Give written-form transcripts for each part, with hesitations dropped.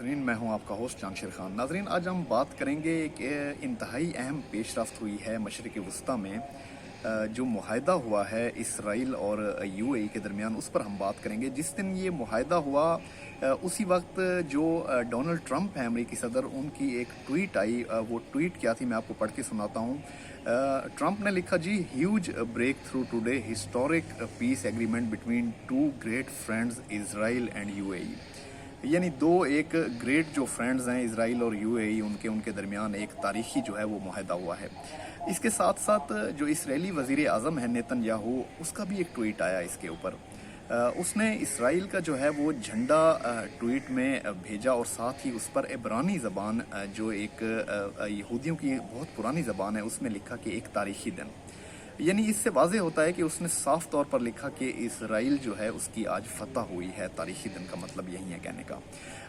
नाज़रीन, मैं हूं आपका होस्ट जामशेर खान। नाज़रीन, आज हम बात करेंगे कि इंतहाई अहम पेशरफ्त हुई है मशरिक़ वस्ता में। जो मुआहदा हुआ है इसराइल और यूएई के दरमियान, उस पर हम बात करेंगे। जिस दिन ये मुआहदा हुआ उसी वक्त जो डोनाल्ड ट्रंप हैं अमेरिकी सदर, उनकी एक ट्वीट आई। वो ट्वीट क्या थी मैं आपको पढ़ के सुनाता हूँ। ट्रंप ने लिखा, जी, huge breakthrough today, historic peace agreement between two great friends Israel and UAE. यानी दो एक ग्रेट जो फ्रेंड्स हैं इसराइल और यूएई, उनके उनके दरमियान एक तारीखी जो है वो मुआहदा हुआ है। इसके साथ साथ जो इसराइली वज़ीर आज़म है नेतन्याहू, उसका भी एक ट्वीट आया इसके ऊपर। उसने इसराइल का जो है वो झंडा ट्वीट में भेजा और साथ ही उस पर इब्रानी ज़बान, जो एक यहूदियों की बहुत पुरानी ज़बान है, उसमें लिखा कि एक तारीखी दिन। यानी इससे वाज़ेह होता है कि उसने साफ तौर पर लिखा कि इसराइल जो है उसकी आज फतह हुई है। तारीखी दिन का मतलब यही है कहने का।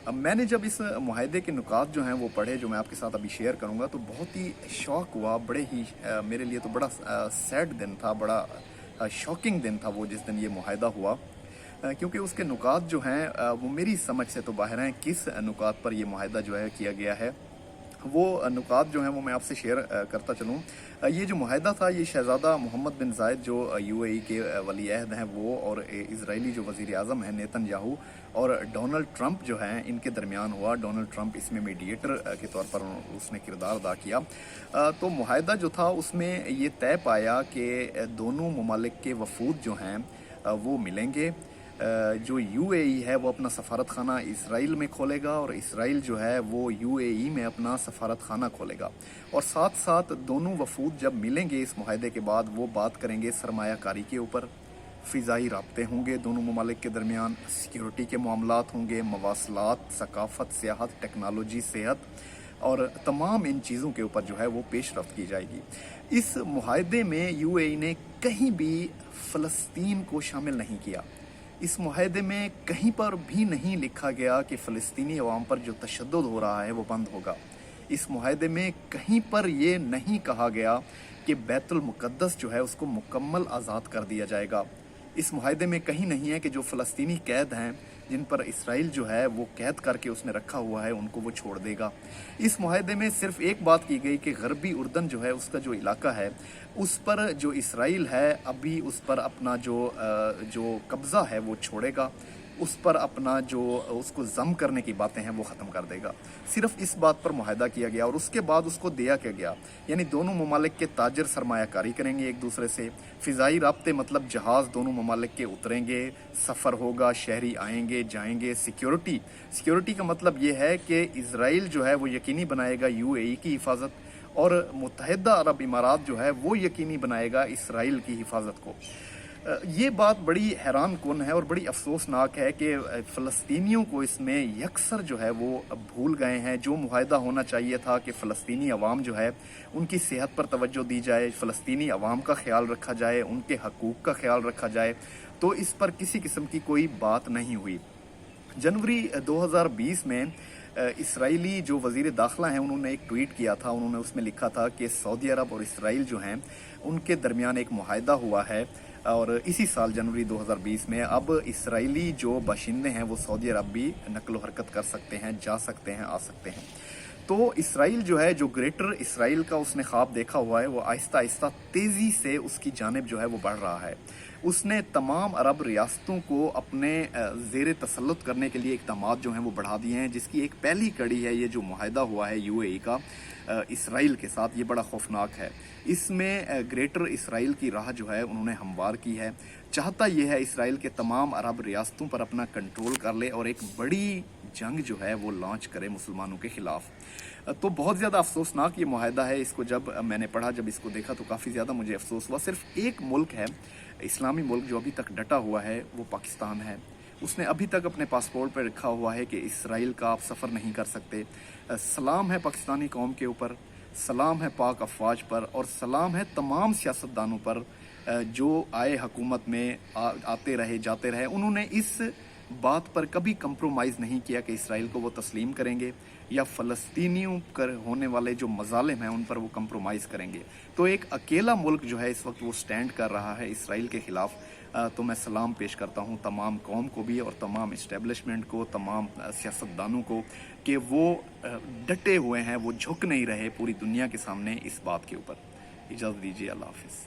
अब मैंने जब इस मुआहदे के नुकात जो हैं वो पढ़े, जो मैं आपके साथ अभी शेयर करूंगा, तो बहुत ही शौक हुआ। बड़े ही मेरे लिए तो बड़ा सैड दिन था, बड़ा शॉकिंग दिन था वो जिस दिन ये मुआहदा हुआ। क्योंकि उसके नुकात जो हैं वो मेरी समझ से तो बाहर हैं। किस नुकात पर ये मुआहदा जो है किया गया है, वो नुकात जो हैं वो मैं आपसे शेयर करता चलूँ। ये जो मुआहदा था, ये शहज़ादा मोहम्मद बिन ज़ायद जो यूएई के वली अहद हैं वो, और इजरायली जो वज़ीर आज़म हैं नेतन्याहू, और डोनाल्ड ट्रंप जो हैं, इनके दरमियान हुआ। डोनाल्ड ट्रंप इसमें मीडिएटर के तौर पर उसने किरदार अदा किया। तो मुआहदा जो था उसमें ये तय पाया कि दोनों ममालिक के वफूद जो हैं वो मिलेंगे। जो यूएई है वो अपना सफारत खाना इसराइल में खोलेगा, और इसराइल जो है वो यूएई में अपना सफारत खाना खोलेगा। और साथ साथ दोनों वफूद जब मिलेंगे इस मुआहदे के बाद, वो बात करेंगे सरमायाकारी के ऊपर। फ़िज़ाई राब्ते होंगे दोनों ममालिक के दरमियान, सिक्योरिटी के मामलात होंगे, मवासलात, सकाफ़त, सियाहत, टेक्नोलॉजी, सेहत, और तमाम इन चीज़ों के ऊपर जो है वो पेशरफ्त की जाएगी। इस मुआहदे में यूएई ने कहीं भी फ़लस्तीन को शामिल नहीं किया। इस मुआहदे में कहीं पर भी नहीं लिखा गया कि फ़लस्तीनी अवाम पर जो तशद्दुद हो रहा है वो बंद होगा। इस मुआहदे में कहीं पर ये नहीं कहा गया कि बैतुल मुक़द्दस जो है उसको मुकम्मल आज़ाद कर दिया जाएगा। इस मुआहदे में कहीं नहीं है कि जो फ़लस्तीनी कैद हैं, जिन पर इसराइल जो है वो कैद करके उसने रखा हुआ है, उनको वो छोड़ देगा। इस मुआहदे में सिर्फ एक बात की गई कि गरबी उर्दन जो है उसका जो इलाका है, उस पर जो इसराइल है अभी उस पर अपना जो कब्ज़ा है वो छोड़ेगा। उस पर अपना जो उसको ज़म करने की बातें हैं वो ख़त्म कर देगा। सिर्फ इस बात पर मुआहदा किया गया, और उसके बाद उसको दिया क्या गया। यानी दोनों ममालिक के ताजर सरमायाकारी करेंगे एक दूसरे से। फ़िज़ाई राब्ते मतलब जहाज़ दोनों ममालिक के उतरेंगे, सफ़र होगा, शहरी आएंगे जाएंगे। सिक्योरिटी का मतलब ये है कि इसराइल जो है वो यकीनी बनाएगा यूएई की हिफाजत, और मुत्तहिदा अरब इमारात जो है वो यकीनी बनाएगा इसराइल की हिफाजत को। ये बात बड़ी हैरान कुन है और बड़ी अफसोसनाक है कि फ़लस्तीनियों को इसमें यकसर जो है वो भूल गए हैं। जो मुआहदा होना चाहिए था कि फ़लस्तीनी अवाम जो है उनकी सेहत पर तवज्जो दी जाए, फ़लस्तीनी अवाम का ख्याल रखा जाए, उनके हकूक़ का ख्याल रखा जाए, तो इस पर किसी किस्म की कोई बात नहीं हुई। जनवरी 2020 में इसराइली जो वज़ीर दाखिला हैं उन्होंने एक ट्वीट किया था। उन्होंने उसमें लिखा था कि सऊदी अरब और इसराइल जो हैं उनके दरमियान एक मुआहदा हुआ है, और इसी साल जनवरी 2020 में अब इसराइली जो बाशिंदे हैं वो सऊदी अरब भी नकलो हरकत कर सकते हैं, जा सकते हैं, आ सकते हैं। तो इसराइल जो है, जो ग्रेटर इसराइल का उसने ख्वाब देखा हुआ है, वो आहिस्ता आहिस्ता तेज़ी से उसकी जानिब जो है वो बढ़ रहा है। उसने तमाम अरब रियासतों को अपने ज़ेर तसल्लुत करने के लिए इक़दामात जो हैं वो बढ़ा दिए हैं, जिसकी एक पहली कड़ी है ये जो मुआहदा हुआ है यूएई का इसराइल के साथ। ये बड़ा खौफनाक है। इसमें ग्रेटर इसराइल की राह जो है उन्होंने हमवार की है। चाहता ये है इसराइल के तमाम अरब रियासतों पर अपना कंट्रोल कर ले और एक बड़ी जंग जो है वो लॉन्च करे मुसलमानों के ख़िलाफ़। तो बहुत ज़्यादा अफसोसनाक ये मुआहदा है। इसको जब मैंने पढ़ा, जब इसको देखा, तो काफ़ी ज़्यादा मुझे अफसोस हुआ। सिर्फ एक मुल्क है, इस्लामी मुल्क, जो अभी तक डटा हुआ है, वो पाकिस्तान है। उसने अभी तक अपने पासपोर्ट पर रखा हुआ है कि इसराइल का आप सफ़र नहीं कर सकते। सलाम है पाकिस्तानी कौम के ऊपर, सलाम है पाक अफवाज पर, और सलाम है तमाम सियासतदानों पर जो आए हुकूमत में आते रहे जाते रहे। उन्होंने इस बात पर कभी कंप्रोमाइज़ नहीं किया कि इसराइल को वो तस्लीम करेंगे या फ़लस्तीनियों कर होने वाले जो मज़ालिम हैं उन पर वो कंप्रोमाइज़ करेंगे। तो एक अकेला मुल्क जो है इस वक्त वो स्टैंड कर रहा है इसराइल के ख़िलाफ़। तो मैं सलाम पेश करता हूँ तमाम कौम को भी और तमाम इस्टेब्लिशमेंट को, तमाम सियासतदानों को, کہ وہ ڈٹے ہوئے ہیں، وہ جھک نہیں رہے پوری دنیا کے سامنے اس بات کے اوپر. اجازت دیجیے، اللہ حافظ.